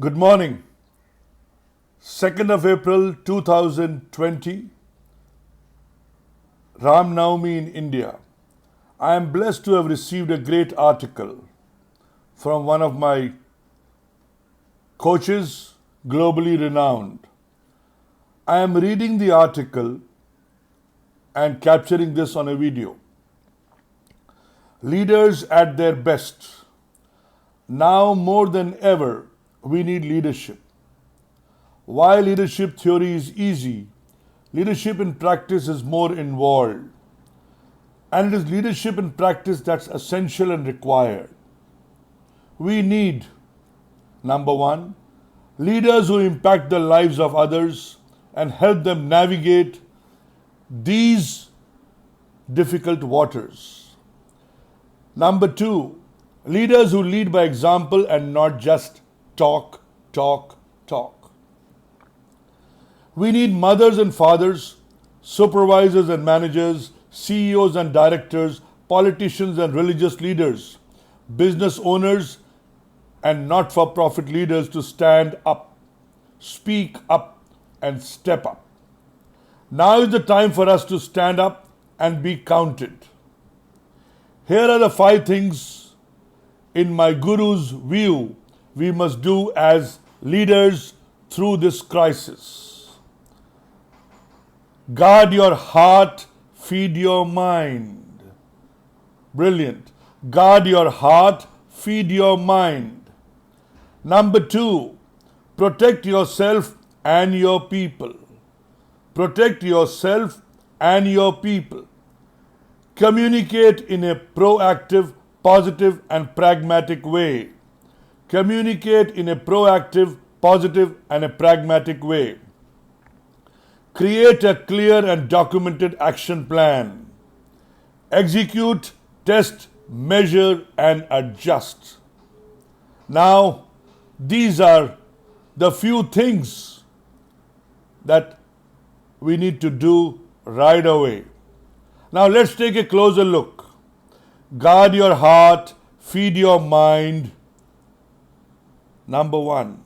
Good morning. 2nd of April 2020, Ram Navami in India. I am blessed to have received a great article from one of my coaches, globally renowned. I am reading the article and capturing this on a video. Leaders at their best. Now more than ever, we need leadership. Why leadership theory is easy, leadership in practice is more involved. And it is leadership in practice that's essential and required. We need, number one, leaders who impact the lives of others and help them navigate these difficult waters. Number two, leaders who lead by example and not just talk. We need mothers and fathers, supervisors and managers, CEOs and directors, politicians and religious leaders, business owners and not-for-profit leaders to stand up, speak up, and step up. Now is the time for us to stand up and be counted. Here are the 5 things, in my Guru's view, we must do as leaders through this crisis. Guard your heart, feed your mind. Brilliant. Guard your heart, feed your mind. Number 2, protect yourself and your people. Protect yourself and your people. Communicate in a proactive, positive, and pragmatic way. Communicate in a proactive, positive, and a pragmatic way. Create a clear and documented action plan. Execute, test, measure, and adjust. Now, these are the few things that we need to do right away. Now, let's take a closer look. Guard your heart, feed your mind. Number 1,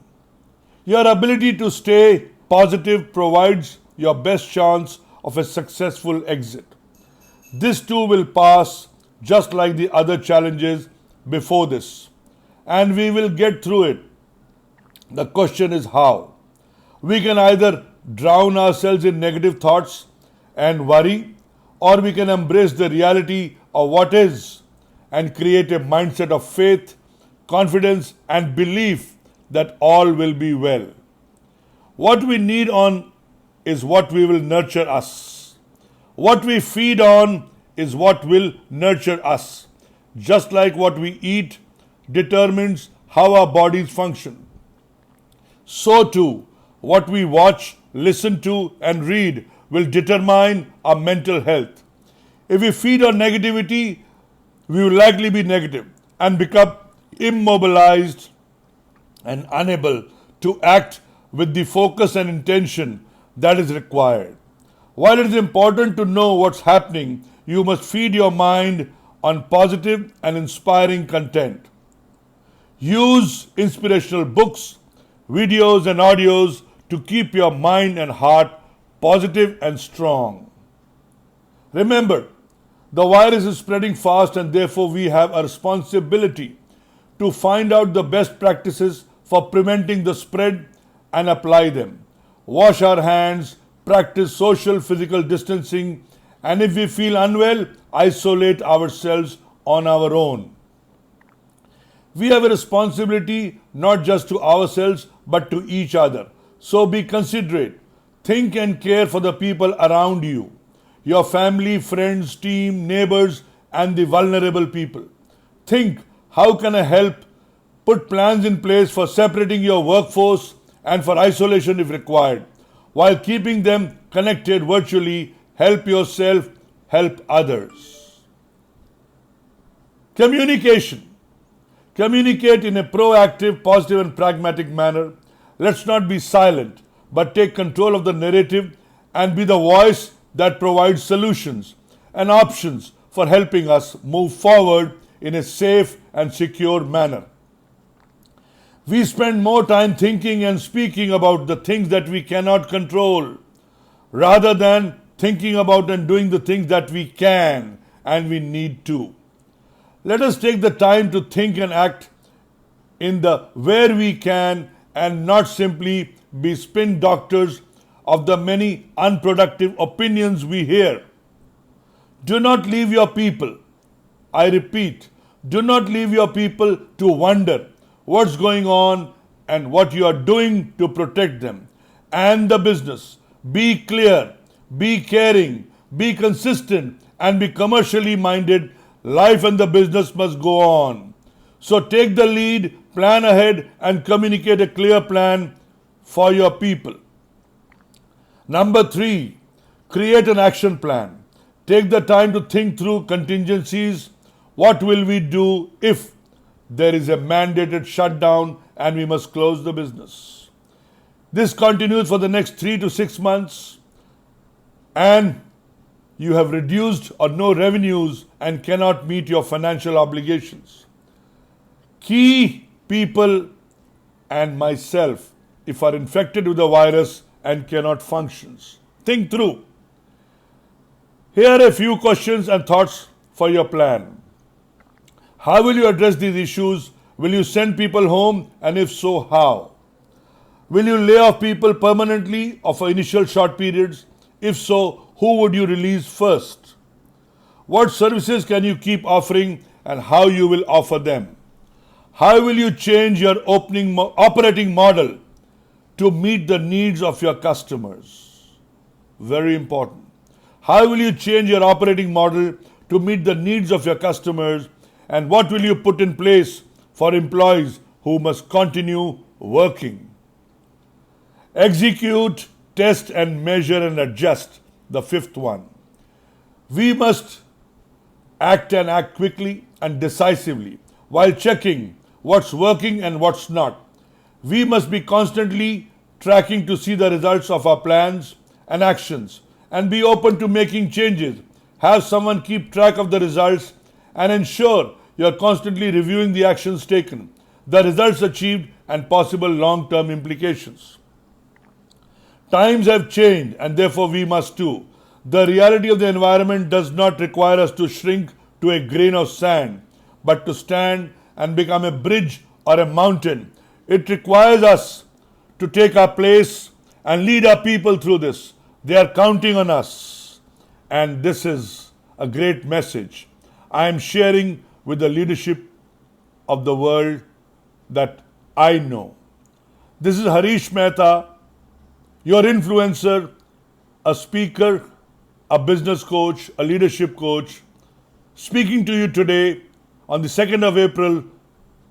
your ability to stay positive provides your best chance of a successful exit. This too will pass just like the other challenges before this, and we will get through it. The question is how. We can either drown ourselves in negative thoughts and worry, or we can embrace the reality of what is and create a mindset of faith, confidence, and belief that all will be well. What we need on is what we will nurture us. What we feed on is what will nurture us. Just like what we eat determines how our bodies function, so too what we watch, listen to, and read will determine our mental health. If we feed on negativity, we will likely be negative and become immobilized and unable to act with the focus and intention that is required. While it is important to know what's happening, you must feed your mind on positive and inspiring content. Use inspirational books, videos, and audios to keep your mind and heart positive and strong. Remember, the virus is spreading fast, and therefore we have a responsibility to find out the best practices for preventing the spread and apply them. Wash our hands, practice social physical distancing, and if we feel unwell, isolate ourselves on our own. We have a responsibility not just to ourselves but to each other. So be considerate. Think and care for the people around you, your family, friends, team, neighbors, and the vulnerable people. Think, how can I help? Put plans in place for separating your workforce and for isolation if required. While keeping them connected virtually, help yourself, help others. Communication. Communicate in a proactive, positive, and pragmatic manner. Let's not be silent, but take control of the narrative and be the voice that provides solutions and options for helping us move forward in a safe and secure manner. We spend more time thinking and speaking about the things that we cannot control rather than thinking about and doing the things that we can and we need to. Let us take the time to think and act in the where we can and not simply be spin doctors of the many unproductive opinions we hear. Do not leave your people, I repeat, do not leave your people to wonder what's going on and what you are doing to protect them and the business. Be clear, be caring, be consistent, and be commercially minded. Life and the business must go on. So take the lead, plan ahead, and communicate a clear plan for your people. Number 3, create an action plan. Take the time to think through contingencies. What will we do if there is a mandated shutdown and we must close the business? This continues for the next 3 to 6 months and you have reduced or no revenues and cannot meet your financial obligations. Key people and myself, if are infected with the virus and cannot function. Think through. Here are a few questions and thoughts for your plan. How will you address these issues? Will you send people home, and if so, how? Will you lay off people permanently or for initial short periods? If so, who would you release first? What services can you keep offering and how you will offer them? How will you change your operating model to meet the needs of your customers? Very important. How will you change your operating model to meet the needs of your customers, and what will you put in place for employees who must continue working? Execute, test and measure and adjust, the 5th one. We must act quickly and decisively while checking what's working and what's not. We must be constantly tracking to see the results of our plans and actions and be open to making changes. Have someone keep track of the results and ensure you are constantly reviewing the actions taken, the results achieved, and possible long-term implications. Times have changed and therefore we must too. The reality of the environment does not require us to shrink to a grain of sand, but to stand and become a bridge or a mountain. It requires us to take our place and lead our people through this. They are counting on us. And this is a great message I am sharing with the leadership of the world that I know. This is Harish Mehta, your influencer, a speaker, a business coach, a leadership coach, speaking to you today on the 2nd of April,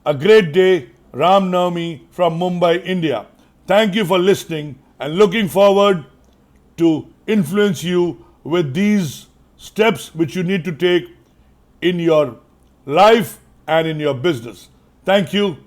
a great day, Ram Navami from Mumbai, India. Thank you for listening and looking forward to influence you with these steps which you need to take in your life and in your business. Thank you.